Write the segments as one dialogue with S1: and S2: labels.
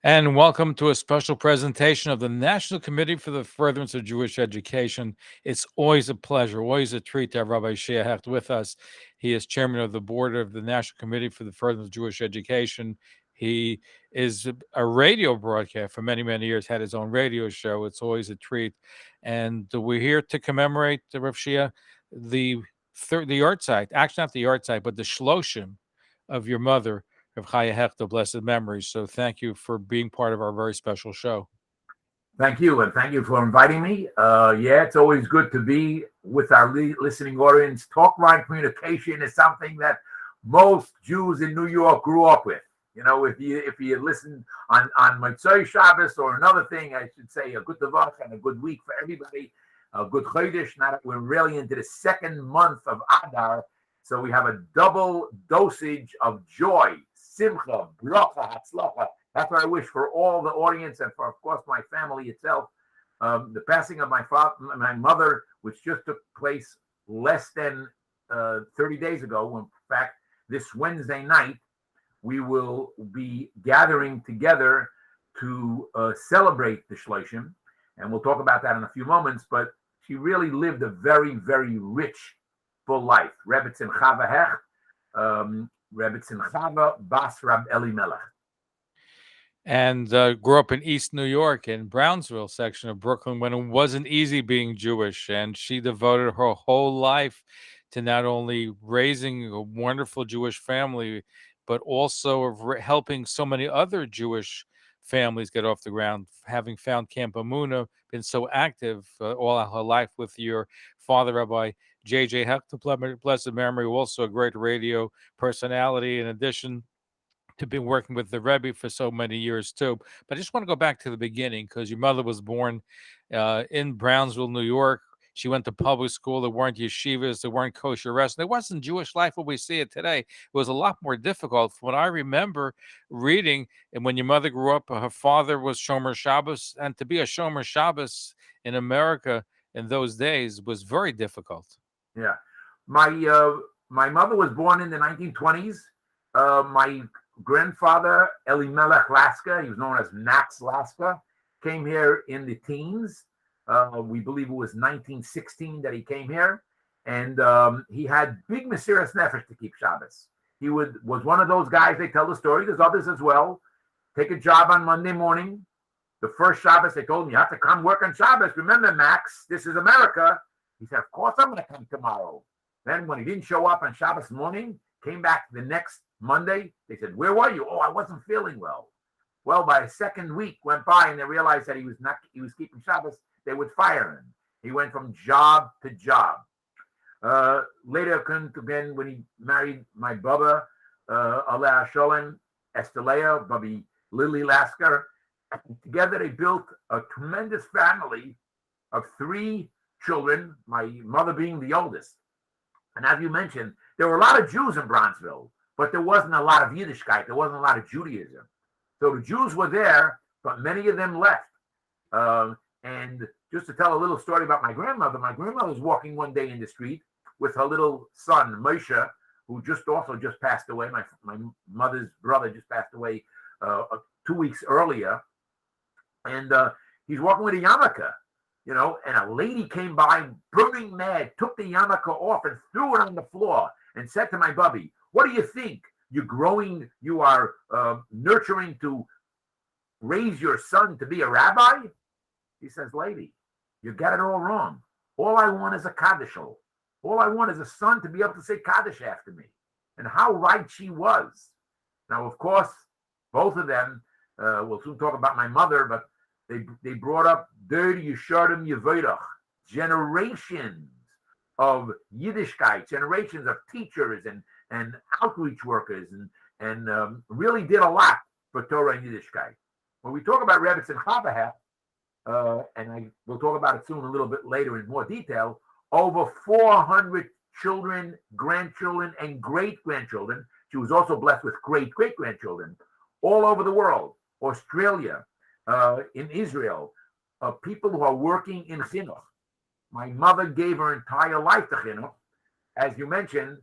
S1: And welcome to a special presentation of the National Committee for the Furtherance of Jewish Education. It's always a pleasure, always a treat to have Rabbi Shea Hecht with us. He is chairman of the board of the National Committee for the Furtherance of Jewish Education. He is a radio broadcaster for many, many years, had his own radio show. It's always a treat. And we're here to commemorate, Rabbi Shea, the yard site, actually not the yard site, but the shloshim of your mother, of Chaya Hecht, of blessed memory. So thank you for being part of our very special show.
S2: Thank you, and thank you for inviting me. Yeah, it's always good to be with our listening audience. Talkline communication is something that most Jews in New York grew up with. You know, if you listen on Motzei Shabbos or another thing, I should say a good Tavach and a good week for everybody, a good Chodesh. Now that we're really into the second month of Adar, so we have a double dosage of joy, simcha, bracha, hatzlacha. That's what I wish for all the audience and for, of course, my family itself. The passing of my mother, which just took place less than 30 days ago. In fact, this Wednesday night, we will be gathering together to celebrate the Shloshim. And we'll talk about that in a few moments. But she really lived a very, very rich, full life. Rebbetzin Chave Hecht, Rebbetzin Chave Bas Rab Eli Melech.
S1: And grew up in East New York, in Brownsville section of Brooklyn, when it wasn't easy being Jewish. And she devoted her whole life to not only raising a wonderful Jewish family, but also of helping so many other Jewish families get off the ground. Having found Camp Emunah, been so active all her life with your father, Rabbi Shea Hecht, blessed memory, also a great radio personality, in addition to be working with the Rebbe for so many years too. But I just want to go back to the beginning, because your mother was born in Brownsville, New York. She went to public school. There weren't yeshivas. There weren't kosher restaurants. There wasn't Jewish life what we see it today. It was a lot more difficult. From what I remember reading, and when your mother grew up, her father was Shomer Shabbos, and to be a Shomer Shabbos in America in those days was very difficult.
S2: Yeah, my mother was born in the 1920s. My grandfather, Elimelech Laska, he was known as Max Laska, came here in the teens. We believe it was 1916 that he came here. And he had big Mesiras Nefesh to keep Shabbos. He was one of those guys, they tell the story, there's others as well, take a job on Monday morning. The first Shabbos, they told him, you have to come work on Shabbos. Remember, Max, this is America. He said, of course I'm going to come tomorrow. Then when he didn't show up on Shabbos morning, came back the next Monday, they said, where were you? Oh, I wasn't feeling well. Well, by the second week went by and they realized that he was keeping Shabbos, they would fire him. He went from job to job. Later, again, when he married my Baba, Aleh Sholem, Estelea, Bubby Lily Lasker, together they built a tremendous family of 3 children, my mother being the oldest. And as you mentioned, there were a lot of Jews in Brownsville, but there wasn't a lot of Yiddishkeit. There wasn't a lot of Judaism. So the Jews were there, but many of them left. And just to tell a little story about my grandmother was walking one day in the street with her little son, Moshe, who just passed away. My mother's brother just passed away 2 weeks earlier. And he's walking with a yarmulke, you know, and a lady came by, burning mad, took the yarmulke off and threw it on the floor and said to my bubby, what do you think? You are nurturing to raise your son to be a rabbi? He says, lady, you got it all wrong. All I want is a Kaddishal. All I want is a son to be able to say Kaddish after me. And how right she was. Now, of course, both of them, we'll soon talk about my mother, but they brought up dirty Yeshardim Yevoidach, generations of Yiddishkeit, generations of teachers and outreach workers, and really did a lot for Torah and Yiddishkeit. When we talk about Rebbetzin Chave Hecht, and we'll talk about it soon a little bit later in more detail, over 400 children, grandchildren, and great-grandchildren. She was also blessed with great-great-grandchildren all over the world, Australia, in Israel, people who are working in chinuch. My mother gave her entire life to chinuch. As you mentioned,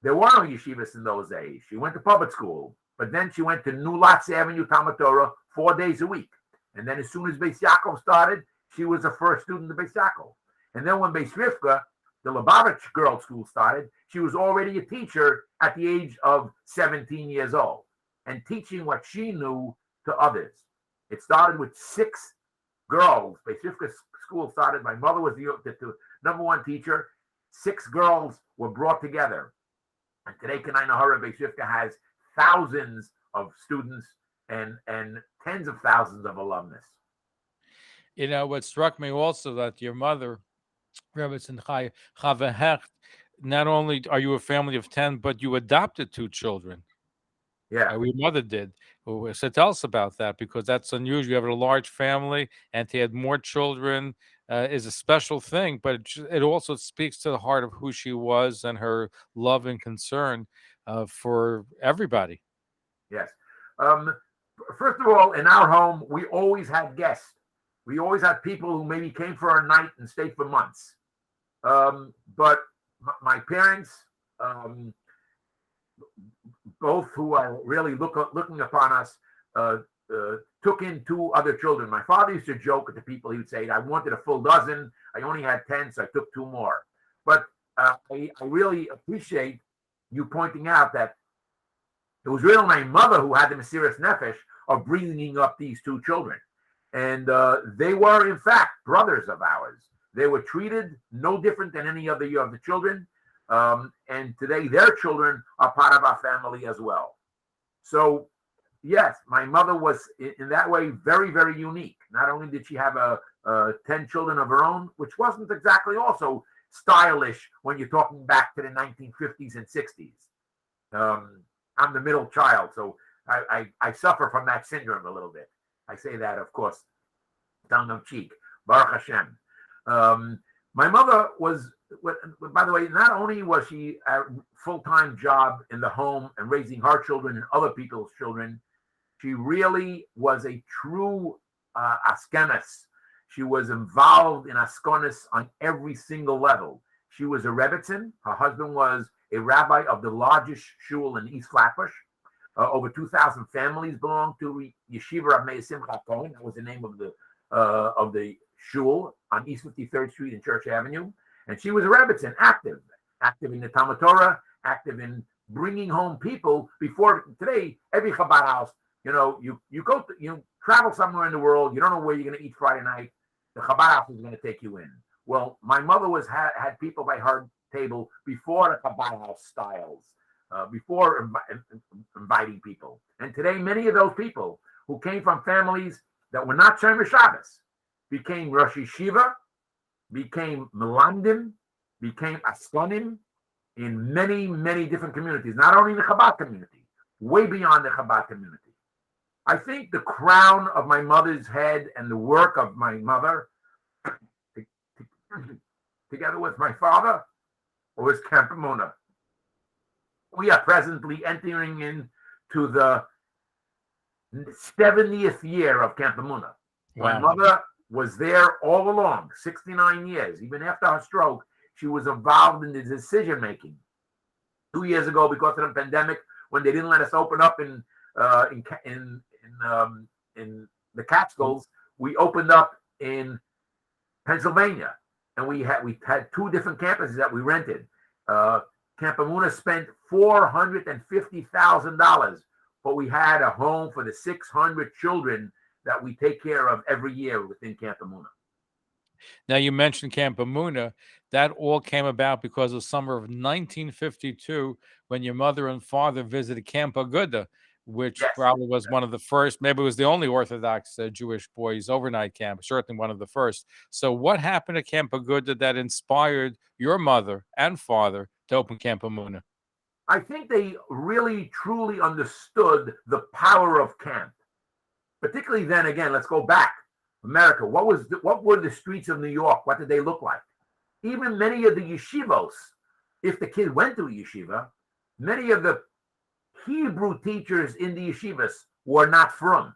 S2: there were no yeshivas in those days. She went to public school, but then she went to New Lots Avenue Talmud Torah 4 days a week. And then as soon as Beis Yaakov started, she was the first student of Beis Yaakov. And then when Beis Rivka, the Lubavitch Girls' School, started, she was already a teacher at the age of 17 years old and teaching what she knew to others. It started with 6 girls. Beis Rivka's school started. My mother was the number one teacher. 6 girls were brought together. And today, Kanai Nahara, Beis Rivka has thousands of students and tens of thousands of alumnus.
S1: You know, what struck me also that your mother, Rebbetzin Chave Hecht, not only are you a family of 10, but you adopted 2 children.
S2: Yeah.
S1: Your mother did. So tell us about that, because that's unusual. You have a large family, and to add more children is a special thing, but it also speaks to the heart of who she was and her love and concern for everybody.
S2: Yes. First of all, in our home, we always had guests. We always had people who maybe came for a night and stayed for months. But my parents, both who are really looking upon us, took in 2 other children. My father used to joke at the people. He would say, I wanted a full dozen. I only had 10, so I took 2 more. But I really appreciate you pointing out that it was really my mother who had the Mesiras Nefesh of bringing up these 2 children. And they were, in fact, brothers of ours. They were treated no different than any other of the children. And today their children are part of our family as well. So, yes, my mother was in that way very, very unique. Not only did she have 10 children of her own, which wasn't exactly also stylish when you're talking back to the 1950s and 60s. I'm the middle child, so I suffer from that syndrome a little bit. I say that, of course, tongue of cheek. Baruch Hashem. My mother was, by the way, not only was she a full-time job in the home and raising her children and other people's children, she really was a true askenis. She was involved in askonis on every single level. She was a Rebbetzin. Her husband was a rabbi of the largest shul in East Flatbush. Over 2,000 families belonged to Yeshiva Rabbi Simcha Cohen. That was the name of the shul on East 53rd Street and Church Avenue. And she was a Rebbetzin, active in the Talmud Torah, active in bringing home people. Before today, every Chabad house, you travel somewhere in the world, you don't know where you're going to eat Friday night. The Chabad house is going to take you in. Well, my mother had people by her table before the Chabad house styles, before inviting people. And today, many of those people who came from families that were not Shomer Shabbos became Rosh Yeshiva, became Melandim, became Askonim in many, many different communities, not only in the Chabad community, way beyond the Chabad community. I think the crown of my mother's head and the work of my mother, together with my father, was Camp Emunah. We are presently entering into the 70th year of Camp Emunah.
S1: Wow.
S2: My mother was there all along, 69 years. Even after her stroke, she was involved in the decision making. 2 years ago, because of the pandemic, when they didn't let us open up in the Catskills, we opened up in Pennsylvania, and we had 2 different campuses that we rented. Camp Emunah spent $450,000, but we had a home for the 600 children that we take care of every year within Camp Emunah.
S1: Now, you mentioned Camp Emunah. That all came about because of summer of 1952, when your mother and father visited Camp Aguda, which probably was one of the first, maybe it was the only Orthodox Jewish boys' overnight camp, certainly one of the first. So what happened at Camp Aguda that inspired your mother and father to open Camp Emunah?
S2: I think they really, truly understood the power of camp. Particularly then, again, let's go back. America, what were the streets of New York? What did they look like? Even many of the yeshivos, if the kid went to a yeshiva, many of the Hebrew teachers in the yeshivas were not from.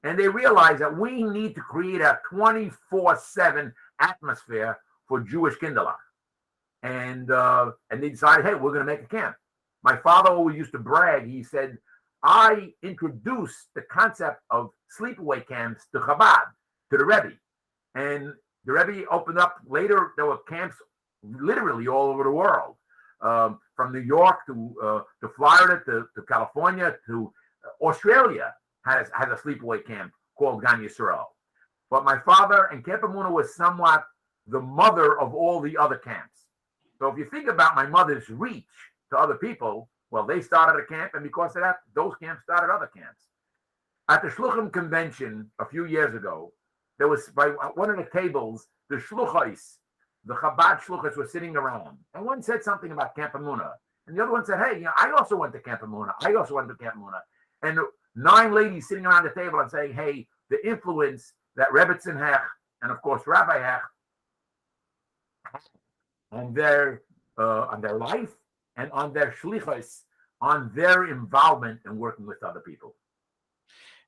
S2: And they realized that we need to create a 24/7 atmosphere for Jewish Kindergarten. And they decided, hey, we're going to make a camp. My father always used to brag. He said, I introduced the concept of sleepaway camps to Chabad, to the Rebbe. And the Rebbe opened up later. There were camps literally all over the world, from New York to Florida to California to Australia has a sleepaway camp called Gan Yisrael. But my father and Camp Emunah was somewhat the mother of all the other camps. So if you think about my mother's reach to other people, well, they started a camp, and because of that, those camps started other camps. At the Shluchim convention a few years ago, there was, by one of the tables, the Shluchos, the Chabad Shluchos were sitting around. And one said something about Camp Emunah. And the other one said, hey, I also went to Camp Emunah. I also went to Camp Emunah. And 9 ladies sitting around the table and saying, hey, the influence that Rebbetzin Hecht and, of course, Rabbi Hecht on their life and on their shlichus, on their involvement in working with other people.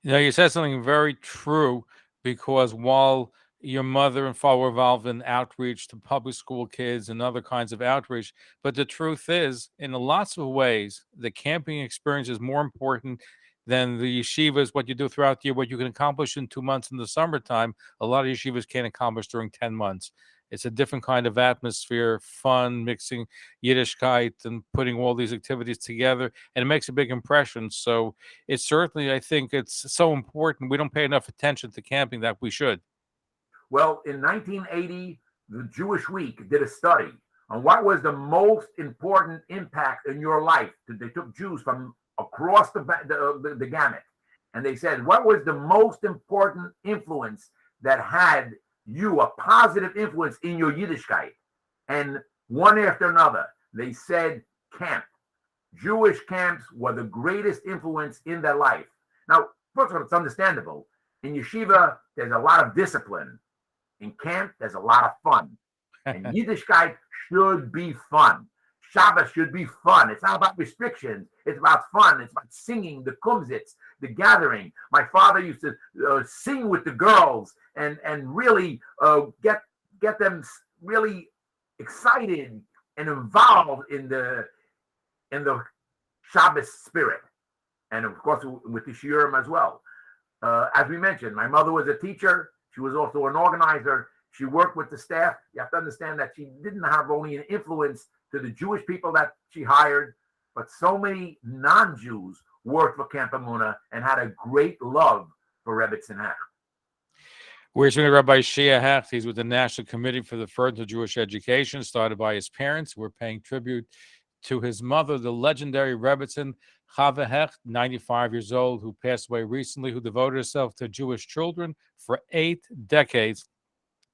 S1: You said something very true, because while your mother and father were involved in outreach to public school kids and other kinds of outreach, but the truth is, in lots of ways, the camping experience is more important than the yeshivas, what you do throughout the year, what you can accomplish in 2 months in the summertime. A lot of yeshivas can't accomplish during 10 months. It's a different kind of atmosphere, fun, mixing Yiddishkeit and putting all these activities together, and it makes a big impression. So it's certainly, I think it's so important. We don't pay enough attention to camping that we should.
S2: Well, in 1980, the Jewish Week did a study on what was the most important impact in your life. They took Jews from across the gamut, and they said, what was the most important influence that had you a positive influence in your Yiddishkeit? And one after another, they said camp. Jewish camps were the greatest influence in their life. Now, first of all, it's understandable. In yeshiva, there's a lot of discipline. In camp, there's a lot of fun. And Yiddishkeit should be fun. Shabbos should be fun. It's not about restrictions. It's about fun. It's about singing, the kumzitz, the gathering. My father used to sing with the girls and really get them really excited and involved in the Shabbos spirit, and of course with the shiurim as well. As we mentioned, my mother was a teacher. She was also an organizer. She worked with the staff. You have to understand that she didn't have only an influence to the Jewish people that she hired, but so many non-Jews worked for Camp Emunah and had a great love for Rebbetzin Hecht.
S1: We're speaking to Rabbi Shea Hecht. He's with the National Committee for the Furtherance of Jewish Education, started by his parents. We're paying tribute to his mother, the legendary Rebbetzin Chave Hecht, 95 years old, who passed away recently, who devoted herself to Jewish children for 8 decades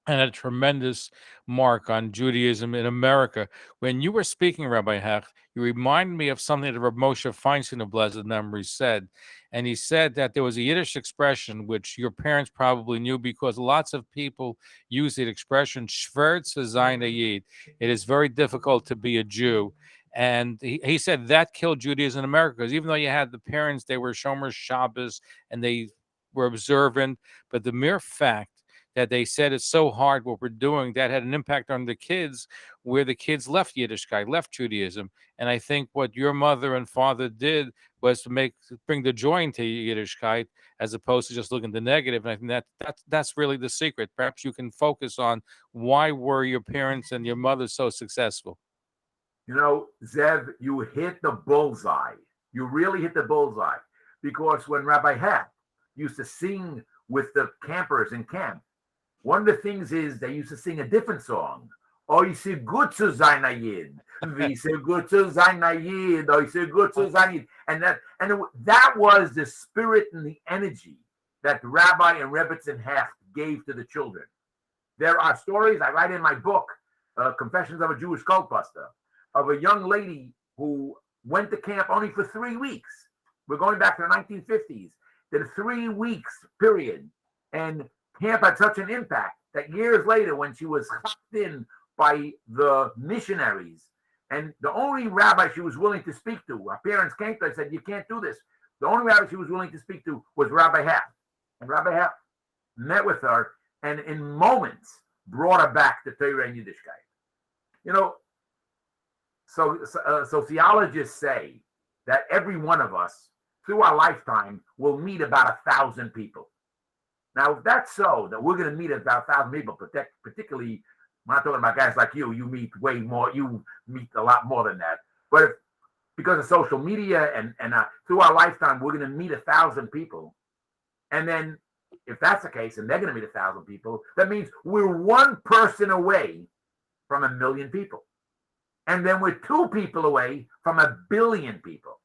S1: and had a tremendous mark on Judaism in America. When you were speaking, Rabbi Hecht, you reminded me of something that Reb Moshe Feinstein of blessed memory said. And he said that there was a Yiddish expression, which your parents probably knew, because lots of people use the expression, Schwer zu sein a Yid. It is very difficult to be a Jew. And he said that killed Judaism in America, because even though you had the parents, they were Shomer Shabbos and they were observant, but the mere fact that they said it's so hard what we're doing, that had an impact on the kids, where the kids left Yiddishkeit, left Judaism. And I think what your mother and father did was to bring the joy into Yiddishkeit, as opposed to just looking at the negative. And I think that's really the secret. Perhaps you can focus on why were your parents and your mother so successful.
S2: You know, Zev, you hit the bullseye. You really hit the bullseye, because when Rabbi Hecht used to sing with the campers in camp, one of the things is they used to sing a different song. Oi se gut zu sein a Yid. Wie se gut zu sein a Yid. Oi se gut zu sein a Yid. And that was the spirit and the energy that Rabbi and Rebbetzin Hecht gave to the children. There are stories I write in my book, Confessions of a Jewish Cultbuster, of a young lady who went to camp only for 3 weeks. We're going back to the 1950s. Did a 3 weeks period. And camp had such an impact that years later, when she was hopped in by the missionaries, and the only rabbi she was willing to speak to, her parents came to her and said, you can't do this. The only rabbi she was willing to speak to was Rabbi Hecht. And Rabbi Hecht met with her and in moments brought her back to Torah and Yiddishkeit. You know, so sociologists say that every one of us through our lifetime, we'll meet about 1,000 people. Now, if that's so, that we're going to meet about 1,000 people, particularly, I'm not talking about guys like you meet way more, you meet a lot more than that. But if, because of social media and through our lifetime, we're going to meet 1,000 people. And then if that's the case, and they're going to meet 1,000 people, that means we're one person away from 1,000,000 people. And then we're 2 people away from 1,000,000,000 people.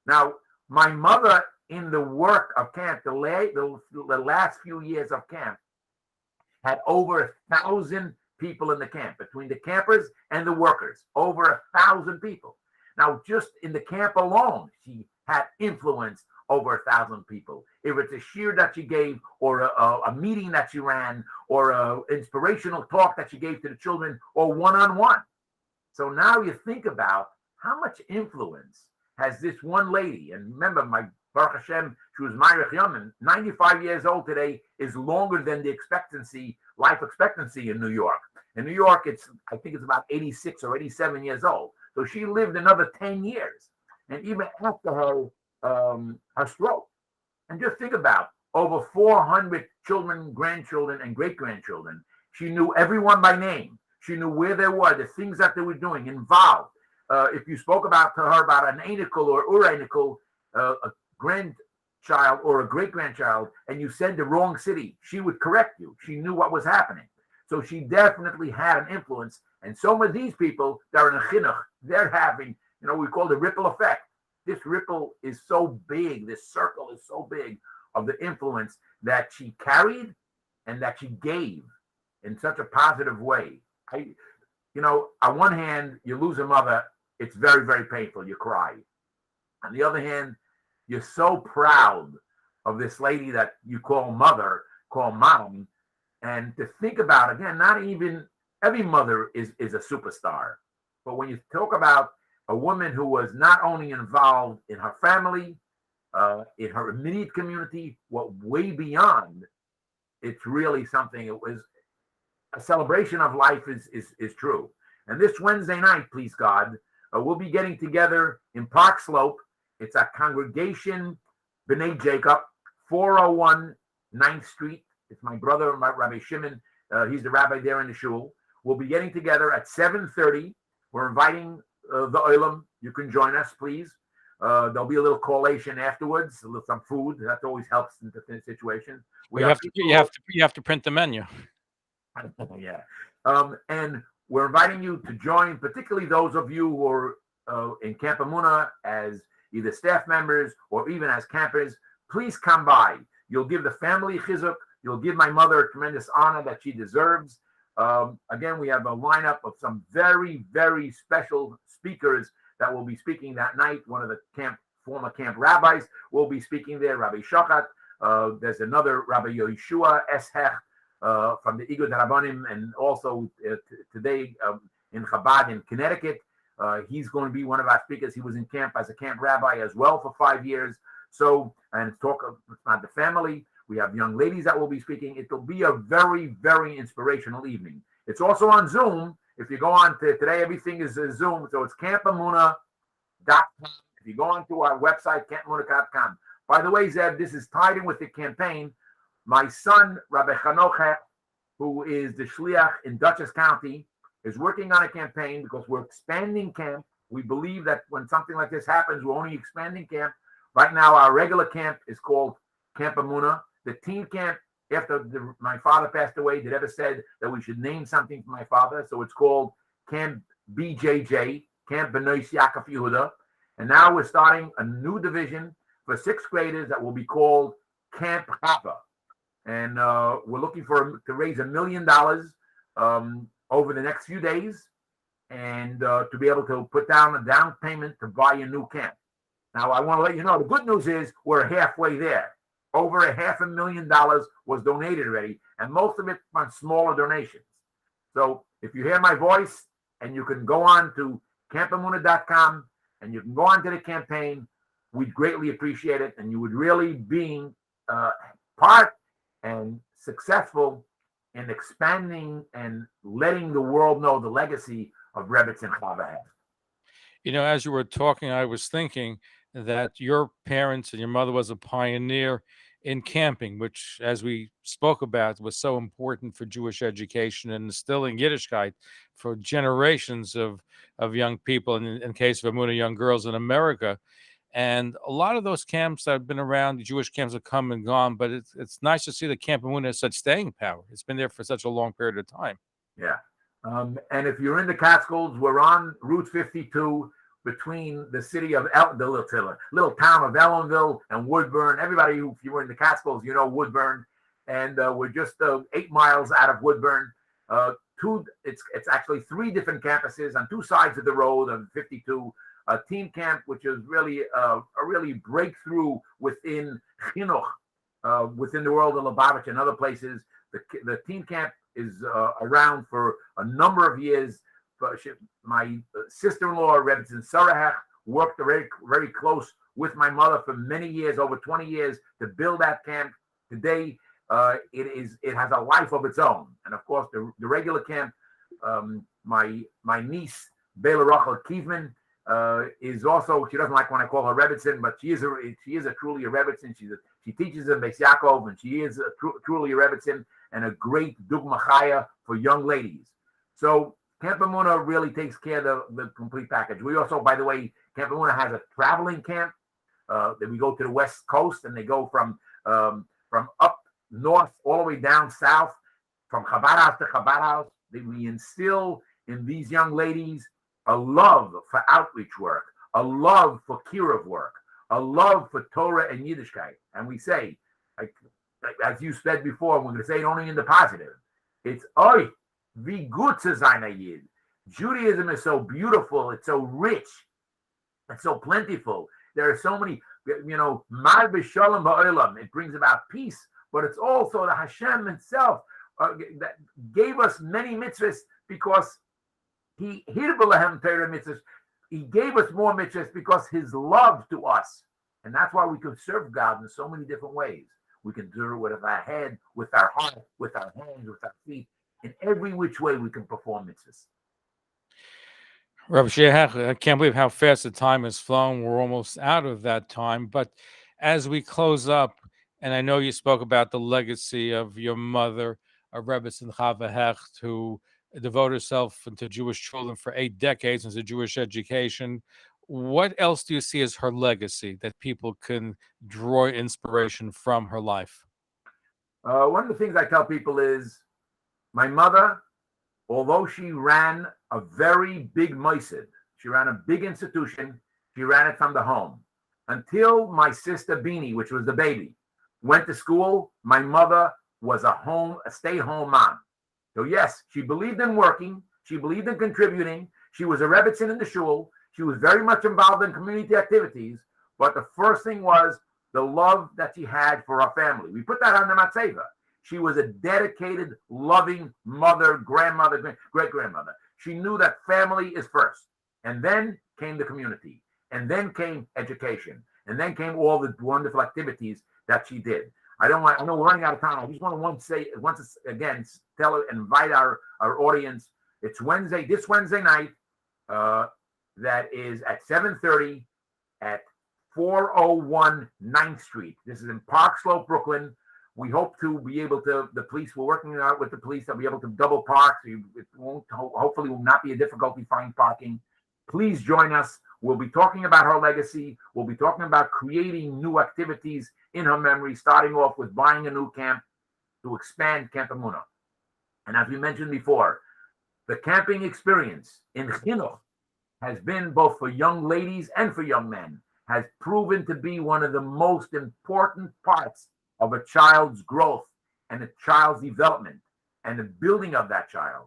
S2: Now, my mother in the work of camp, the last few years of camp, had over 1,000 people in the camp, between the campers and the workers, over 1,000 people. Now, just in the camp alone, she had influence over 1,000 people. If it's a shiur that she gave, or a meeting that she ran, or an inspirational talk that she gave to the children, or one-on-one. So now you think about how much influence has this one lady, and remember, my Baruch Hashem, she was Ma'arich Yamin, 95 years old today, is longer than the life expectancy in New York. In New York, I think it's about 86 or 87 years old. So she lived another 10 years. And even after her stroke. And just think about over 400 children, grandchildren, and great-grandchildren. She knew everyone by name. She knew where they were, the things that they were doing, involved. If you spoke to her about an anical or uranical, a grandchild or a great-grandchild, and you said the wrong city, she would correct you. She knew what was happening. So she definitely had an influence. And some of these people that are in a chinuch, they're having, we call the ripple effect. This ripple is so big, this circle is so big of the influence that she carried and that she gave in such a positive way. On one hand, you lose a mother, it's very, very painful. You cry. On the other hand, you're so proud of this lady that you call mother, call mom. And to think about, again, not even every mother is a superstar. But when you talk about a woman who was not only involved in her family, in her immediate community, what way beyond, it's really something. It was a celebration of life is true. And this Wednesday night, please God, we'll be getting together in Park Slope. It's a congregation, B'nai Jacob, 401 9th Street. It's my brother, Rabbi Shimon. He's the rabbi there in the shul. We'll be getting together at 7:30. We're inviting the Olam. You can join us, please. There'll be a little collation afterwards, some food. That always helps in the situation.
S1: You have to print the menu.
S2: Yeah. And we're inviting you to join, particularly those of you who are in Camp Emunah as either staff members or even as campers. Please come by. You'll give the family chizuk. You'll give my mother a tremendous honor that she deserves. Again, we have a lineup of some very, very special speakers that will be speaking that night. One of the former camp rabbis will be speaking there, Rabbi Shea Hecht. There's another Rabbi Shea Hecht from the Igud Rabbanim, and also today in Chabad in Connecticut. He's going to be one of our speakers. He was in camp as a camp rabbi as well for 5 years. So, and talk about the family. We have young ladies that will be speaking. It'll be a very, very inspirational evening. It's also on Zoom. If you go on to today, everything is Zoom. So it's campemunah.com. If you go onto our website, campemunah.com. By the way, Zev, this is tied in with the campaign. My son, Rabbi Hecht, who is the shliach in Dutchess County, is working on a campaign because we're expanding camp. We believe that when something like this happens, we're only expanding camp. Right now, our regular camp is called Camp Emunah. The teen camp, after my father passed away, the Rebbe said that we should name something for my father. So it's called Camp BJJ, Camp B'nai Yaakov Yehuda. And now we're starting a new division for 6th graders that will be called Camp Chapa. And we're looking to raise $1 million over the next few days, and to be able to put down a down payment to buy a new camp. Now, I want to let you know, the good news is we're halfway there. Over $500,000 was donated already, and most of it on smaller donations. So if you hear my voice, and you can go on to campemunah.com, and you can go on to the campaign, we'd greatly appreciate it, and you would really be part and successful in expanding and letting the world know the legacy of Rebbetzin Chave Hecht.
S1: As you were talking, I was thinking that your parents and your mother was a pioneer in camping, which, as we spoke about, was so important for Jewish education and instilling Yiddishkeit for generations of young people, and in case of Emunah, young girls in America. And a lot of those camps that have been around, the Jewish camps have come and gone, but it's nice to see that Camp Emunah has such staying power. It's been there for such a long period of time.
S2: Yeah. And if you're in the Catskills, we're on Route 52 between the city of the little town of Ellenville and Woodburn. Everybody, if you were in the Catskills, you know Woodburn. And we're just 8 miles out of Woodburn. It's actually 3 different campuses on 2 sides of the road on 52. A teen camp, which is really a really breakthrough within chinuch, within the world of Lubavitch and other places. The teen camp is around for a number of years. My sister-in-law, Rebbetzin Chave Hecht, worked very, very close with my mother for many years, over 20 years, to build that camp. Today, it has a life of its own. And of course, the regular camp, my niece, Bela Rachel Kievman, is also, she doesn't like when I call her Rebbetzin, but she is truly a Rebbetzin. She teaches in Beis Yaakov, and she is truly a Rebbetzin and a great dugma chaya for young ladies. So Camp Emunah really takes care of the complete package. We also, by the way, Camp Emunah has a traveling camp that we go to the West Coast, and they go from up north all the way down south, from Chabad house to Chabad house. We instill in these young ladies a love for outreach work, a love for kiruv work, a love for Torah and Yiddishkeit. And we say, like as you said before, we're going to say it only in the positive. It's oi, wie gut zu sein a Yid. Judaism is so beautiful, it's so rich, it's so plentiful. There are so many, mal b'shalom ba'olam. It brings about peace, but it's also the Hashem himself that gave us many mitzvahs because he hirbalahem Torah mitzvahs. He gave us more mitzvahs because his love to us. And that's why we can serve God in so many different ways. We can do it with our head, with our heart, with our hands, with our feet. In every which way we can perform mitzvahs.
S1: Rabbi Shea Hecht, I can't believe how fast the time has flown. We're almost out of that time. But as we close up, and I know you spoke about the legacy of your mother, Rebbetzin Chave Hecht, who devoted herself to Jewish children for 8 decades into Jewish education. What else do you see as her legacy that people can draw inspiration from her life?
S2: One of the things I tell people is my mother, although she ran a very big mosid, she ran a big institution, she ran it from the home. Until my sister Beanie, which was the baby, went to school, my mother was a stay-home mom. So yes, she believed in working, she believed in contributing, she was a Rebbetzin in the shul, she was very much involved in community activities, but the first thing was the love that she had for our family. We put that on the matzeva. She was a dedicated, loving mother, grandmother, great-grandmother. She knew that family is first, and then came the community, and then came education, and then came all the wonderful activities that she did. I know we're running out of time. I just want to once again, tell her, invite our audience. It's this Wednesday night, that is at 7:30 at 401 9th Street. This is in Park Slope, Brooklyn. We hope to be able to, the police, we're working out with the police, that we'll be able to double park. So it won't, hopefully will not be a difficulty finding parking. Please join us. We'll be talking about her legacy. We'll be talking about creating new activities in her memory, starting off with buying a new camp to expand Camp Emunah. And as we mentioned before, the camping experience in chinuch has been, both for young ladies and for young men, has proven to be one of the most important parts of a child's growth and a child's development and the building of that child.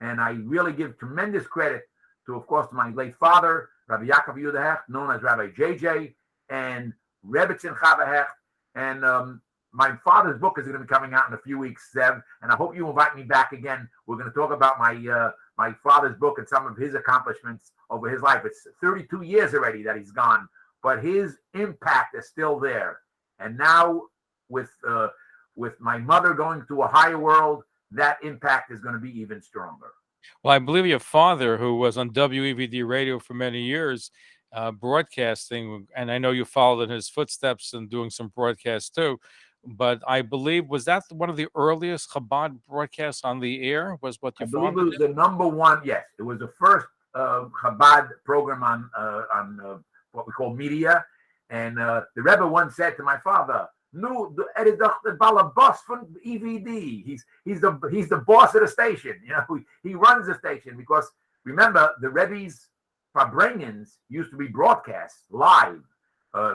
S2: And I really give tremendous credit to, of course, my late father, Rabbi Shea Hecht, known as Rabbi JJ, and Rebbetzin Chave Hecht. And my father's book is going to be coming out in a few weeks, Zev, and I hope you invite me back again. We're going to talk about my father's book and some of his accomplishments over his life. It's 32 years already that he's gone, but his impact is still there. And now with my mother going to a higher world, that impact is going to be even stronger.
S1: Well, I believe your father, who was on WEVD radio for many years, broadcasting, and I know you followed in his footsteps and doing some broadcasts too. But I believe, was that one of the earliest Chabad broadcasts on the air? Was what
S2: I
S1: your
S2: believe it
S1: father
S2: was the number one. Yes, it was the first Chabad program on what we call media. And the Rebbe once said to my father, "No, er is doch the balabas from EVD. He's the boss of the station. You know, he runs the station because remember the Rebbe's Farbrengens used to be broadcast live,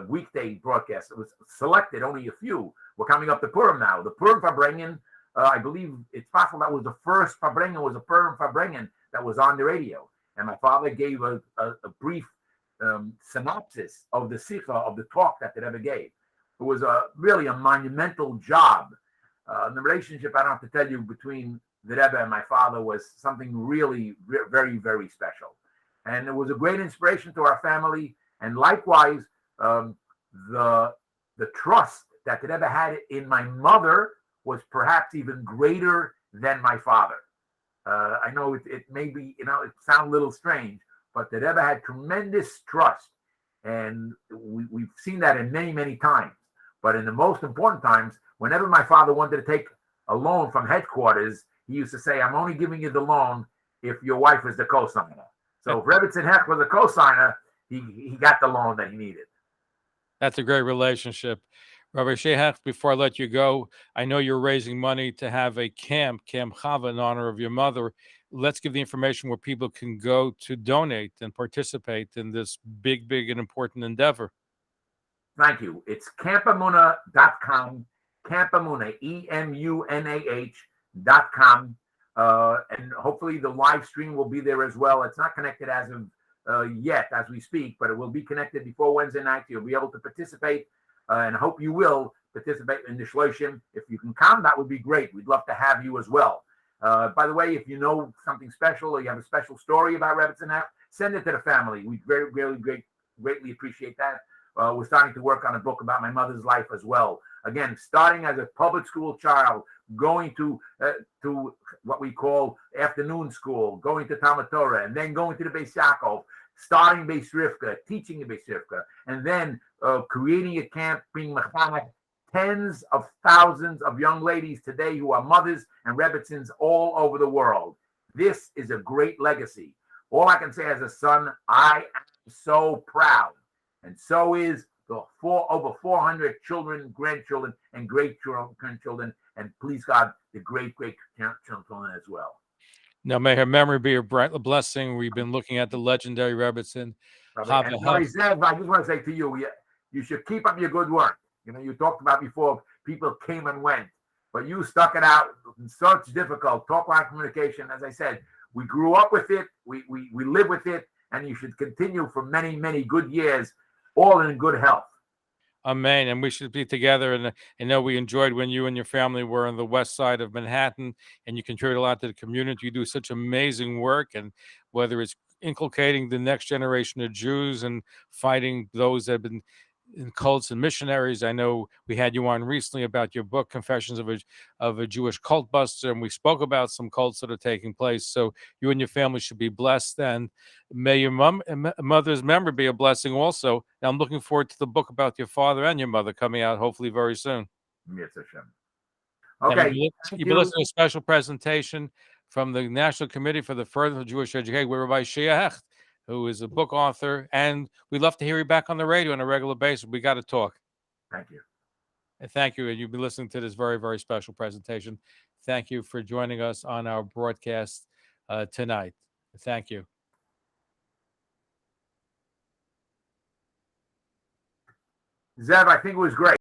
S2: weekday broadcast. It was selected, only a few. We're coming up to Purim now. The Purim Farbrengen, I believe it's possible that was the first Farbrengen, was a Purim Farbrengen that was on the radio. And my father gave a brief synopsis of the Sikha, of the talk that the Rebbe gave. It was really a monumental job. The relationship, I don't have to tell you, between the Rebbe and my father was something really very, very special. And it was a great inspiration to our family. And likewise, the trust that the Rebbe had in my mother was perhaps even greater than my father. I know it may be, it sounds a little strange, but the Rebbe had tremendous trust. And we've seen that in many, many times. But in the most important times, whenever my father wanted to take a loan from headquarters, he used to say, "I'm only giving you the loan if your wife is the co-signer." So if Rebbetzin Hecht was a co-signer, he got the loan that he needed.
S1: That's a great relationship. Rabbi Shea Hecht, before I let you go, I know you're raising money to have a Camp Chave, in honor of your mother. Let's give the information where people can go to donate and participate in this big, big and important endeavor.
S2: Thank you. It's campemunah.com, Camp Emunah, EMUNAH.com. And hopefully the live stream will be there as well. It's not connected as of yet as we speak, but it will be connected before Wednesday night. You'll be able to participate, and I hope you will participate in the Shloshim. If you can come, that would be great. We'd love to have you as well. By the way, if you know something special or you have a special story about Rebbetzin Hecht, send it to the family. We'd greatly appreciate that. We're starting to work on a book about my mother's life as well. Again, starting as a public school child, going to what we call afternoon school, going to Talmud Torah, and then going to the Beis Yaakov, starting Beis Rivka, teaching the Beis Rivka, and then creating a camp, being mechanech tens of thousands of young ladies today who are mothers and Rebbetzins all over the world. This is a great legacy. All I can say as a son, I am so proud. And so is the over 400 children, grandchildren, and great-grandchildren, and please God, the great-great-grandchildren as well.
S1: Now, may her memory be a blessing. We've been looking at the legendary Rebbetzin Chave Hecht.
S2: Zev, I just want to say to you, you should keep up your good work. You talked about before, people came and went, but you stuck it out in such difficult talk-line communication. As I said, we grew up with it, we live with it, and you should continue for many, many good years, all in good health.
S1: Amen. And we should be together. And I know we enjoyed when you and your family were on the west side of Manhattan, and you contribute a lot to the community. You do such amazing work. And whether it's inculcating the next generation of Jews and fighting those that have been in cults and missionaries. I know we had you on recently about your book, Confessions of a Jewish Cult Buster, and we spoke about some cults that are taking place. So you and your family should be blessed, and may your mother's memory be a blessing also. Now I'm looking forward to the book about your father and your mother coming out hopefully very soon.
S2: Okay.
S1: You've been listening to a special presentation from the National Committee for the Furtherance of Jewish Education with Rabbi Shea Hecht, who is a book author, and we'd love to hear you back on the radio on a regular basis. We got to talk.
S2: Thank you.
S1: And thank you. And you've been listening to this very, very special presentation. Thank you for joining us on our broadcast tonight. Thank you.
S2: Zev, I think it was great.